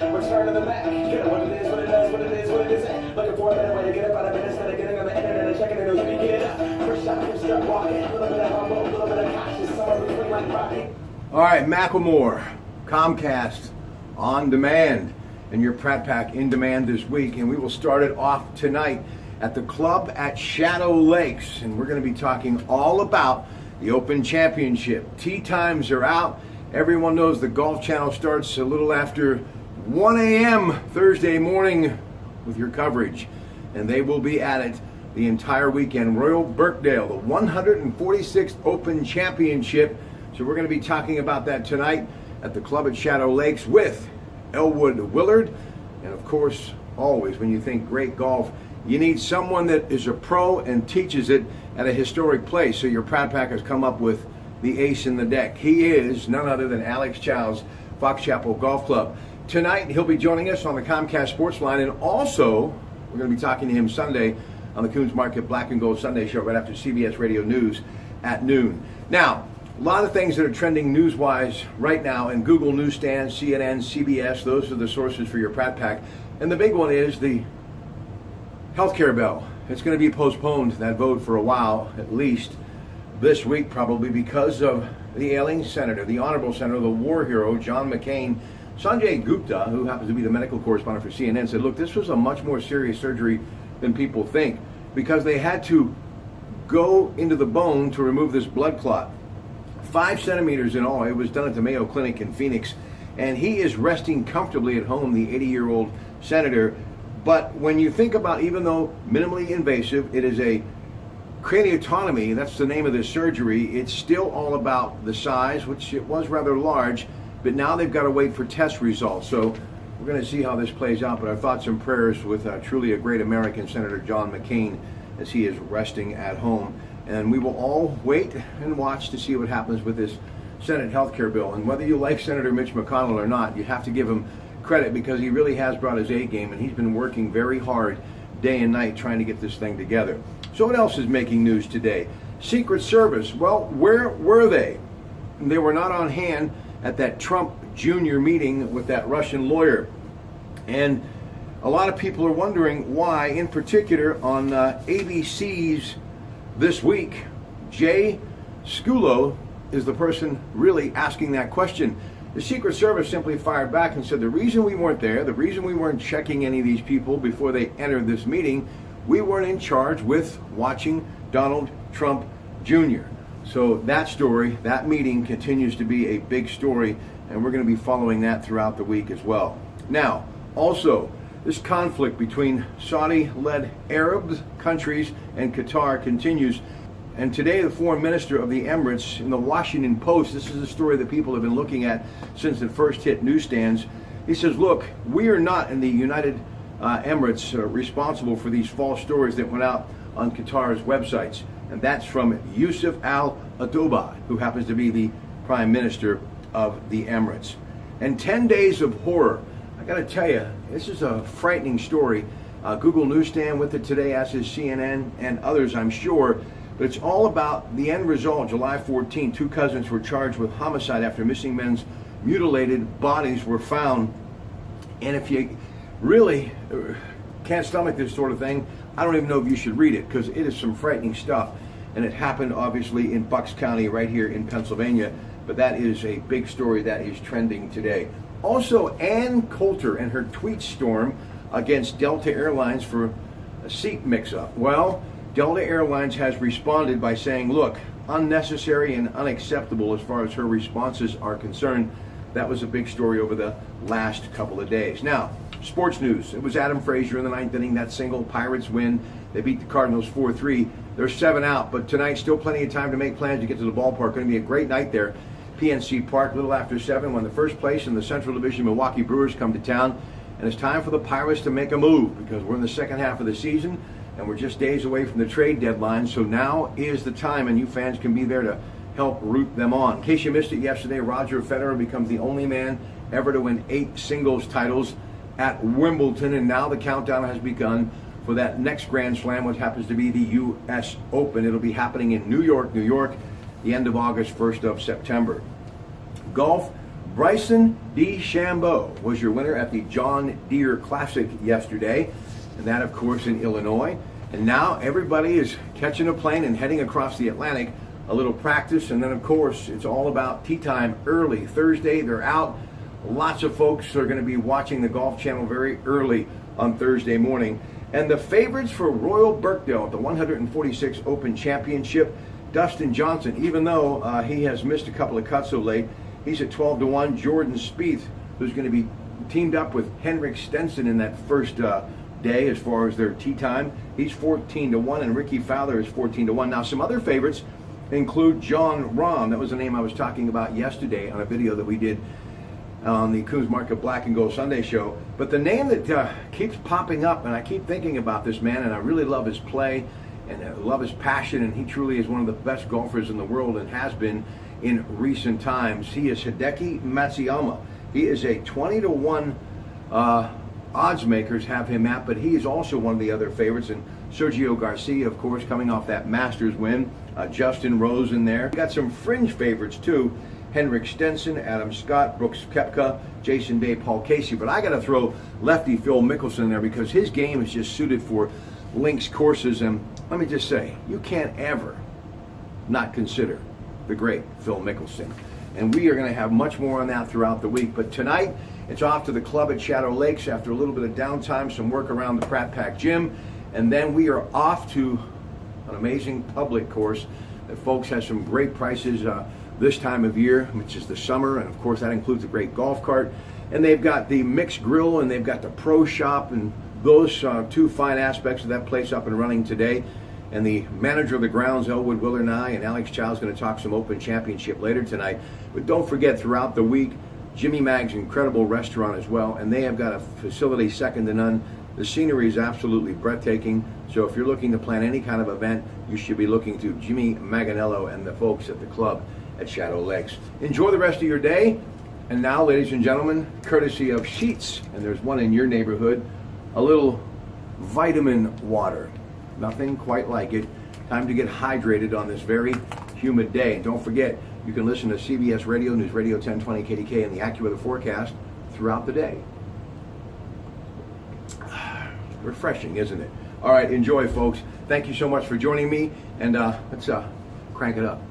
Return to the Mac. Get it what it is, what it does, what it is, what it isn't. Looking for a better way to get up out of bed instead of getting on the internet and checking it out. You get it up. First shot, you start walking. A little bit of humble, a little bit of cautious. Somewhere between like Pratte. All right, Macklemore, Comcast, On Demand, and your Pratt Pack in demand this week. And we will start it off tonight at the club at Shadow Lakes. And we're going to be talking all about the Open Championship. Tee times are out. Everyone knows the Golf Channel starts a little after 1 a.m. Thursday morning with your coverage. And they will be at it the entire weekend. Royal Birkdale, the 146th Open Championship. So we're going to be talking about that tonight at the club at Shadow Lakes with Elwood Willard. And of course, always when you think great golf, you need someone that is a pro and teaches it at a historic place. So your Pratt Pack has come up with the ace in the deck. He is none other than Alex Chow's Fox Chapel Golf Club. Tonight, he'll be joining us on the Comcast Sports Line, and also we're going to be talking to him Sunday on the Coons Market Black and Gold Sunday Show right after CBS Radio News at noon. Now, a lot of things that are trending news-wise right now in Google Newsstand, CNN, CBS, those are the sources for your Pratt Pack. And the big one is the healthcare bill. It's going to be postponed, that vote, for a while, at least this week probably, because of the ailing senator, the honorable senator, the war hero, John McCain. Sanjay Gupta, who happens to be the medical correspondent for CNN, said, look, this was a much more serious surgery than people think, because they had to go into the bone to remove this blood clot. 5 centimeters in all. It was done at the Mayo Clinic in Phoenix, and he is resting comfortably at home, the 80-year-old senator. But when you think about, even though minimally invasive, it is a craniotomy, that's the name of this surgery, it's still all about the size, which it was rather large, but now they've got to wait for test results. So we're going to see how this plays out, but our thoughts and prayers with truly a great American, Senator John McCain, as he is resting at home. And we will all wait and watch to see what happens with this Senate health care bill. And whether you like Senator Mitch McConnell or not, you have to give him credit, because he really has brought his A game, and he's been working very hard day and night trying to get this thing together. So what else is making news today? Secret Service. Well, where were they? They were not on hand at that Trump Jr. meeting with that Russian lawyer. And a lot of people are wondering why. In particular, on ABC's This Week, Jay Sculo is the person really asking that question. The Secret Service simply fired back and said the reason we weren't there, the reason we weren't checking any of these people before they entered this meeting, we weren't in charge with watching Donald Trump Jr. So that story, that meeting, continues to be a big story, and we're going to be following that throughout the week as well. Now, also, this conflict between Saudi-led Arab countries and Qatar continues. And today, the foreign minister of the Emirates, in the Washington Post, this is a story that people have been looking at since it first hit newsstands. He says, look, we are not in the United Emirates responsible for these false stories that went out on Qatar's websites. And that's from Yusuf Al-Adoba, who happens to be the prime minister of the Emirates. And 10 days of horror. I got to tell you, this is a frightening story. Google Newsstand with it today, as is CNN and others, I'm sure. But it's all about the end result. July 14, 2 cousins were charged with homicide after missing men's mutilated bodies were found. And if you really can't stomach this sort of thing, I don't even know if you should read it, because it is some frightening stuff. And it happened, obviously, in Bucks County right here in Pennsylvania. But that is a big story that is trending today. Also, Ann Coulter and her tweet storm against Delta Airlines for a seat mix-up. Well, Delta Airlines has responded by saying, look, unnecessary and unacceptable as far as her responses are concerned. That was a big story over the last couple of days. Now, sports news. It was Adam Frazier in the 9th inning, that single. Pirates win. They beat the Cardinals 4-3. They're 7 out, but tonight still plenty of time to make plans to get to the ballpark. Going to be a great night there. PNC Park, a little after 7, when the first place in the Central Division Milwaukee Brewers come to town. And it's time for the Pirates to make a move, because we're in the second half of the season, and we're just days away from the trade deadline. So now is the time, and you fans can be there to help root them on. In case you missed it yesterday, Roger Federer becomes the only man ever to win 8 singles titles at Wimbledon, and now the countdown has begun for that next Grand Slam, which happens to be the U.S. Open. It'll be happening in New York, the end of August, 1st of September. Golf, Bryson DeChambeau was your winner at the John Deere Classic yesterday, and that, of course, in Illinois. And now everybody is catching a plane and heading across the Atlantic. A little practice, and then, of course, it's all about tee time early. Thursday, they're out. Lots of folks are going to be watching the Golf Channel very early on Thursday morning. And the favorites for Royal Birkdale at the 146 Open Championship, Dustin Johnson, even though he has missed a couple of cuts of late, he's at 12-1. Jordan Spieth, who's going to be teamed up with Henrik Stenson in that first day as far as their tee time, he's 14-1, and Ricky Fowler is 14-1. Now, some other favorites include John Rahm. That was the name I was talking about yesterday on a video that we did on the Coons Market Black and Gold Sunday show. But the name that keeps popping up, and I keep thinking about this man, and I really love his play and I love his passion, and he truly is one of the best golfers in the world and has been in recent times. He is Hideki Matsuyama. He is a 20-1 odds makers have him at, but he is also one of the other favorites. And Sergio Garcia, of course, coming off that Masters win. Justin Rose in there. Got some fringe favorites too. Henrik Stenson, Adam Scott, Brooks Koepka, Jason Day, Paul Casey. But I got to throw lefty Phil Mickelson in there because his game is just suited for links courses. And let me just say, you can't ever not consider the great Phil Mickelson. And we are going to have much more on that throughout the week. But tonight, it's off to the club at Shadow Lakes after a little bit of downtime, some work around the Pratte gym. And then we are off to an amazing public course that, folks, has some great prices this time of year, which is the summer, and of course that includes a great golf cart. And they've got the mixed grill, and they've got the pro shop, and those two fine aspects of that place up and running today. And the manager of the grounds, Elwood Willernye, and Alex Chow is going to talk some Open Championship later tonight. But don't forget, throughout the week, Jimmy Mag's incredible restaurant as well, and they have got a facility second to none. The scenery is absolutely breathtaking. So if you're looking to plan any kind of event, you should be looking to Jimmy Maganello and the folks at the club at Shadow Lakes. Enjoy the rest of your day. And now, ladies and gentlemen, courtesy of Sheets, and there's one in your neighborhood, a little vitamin water. Nothing quite like it. Time to get hydrated on this very humid day. And don't forget, you can listen to CBS Radio, News Radio 1020 KDK, and the AccuWeather forecast throughout the day. Refreshing, isn't it? All right, enjoy, folks. Thank you so much for joining me, and let's crank it up.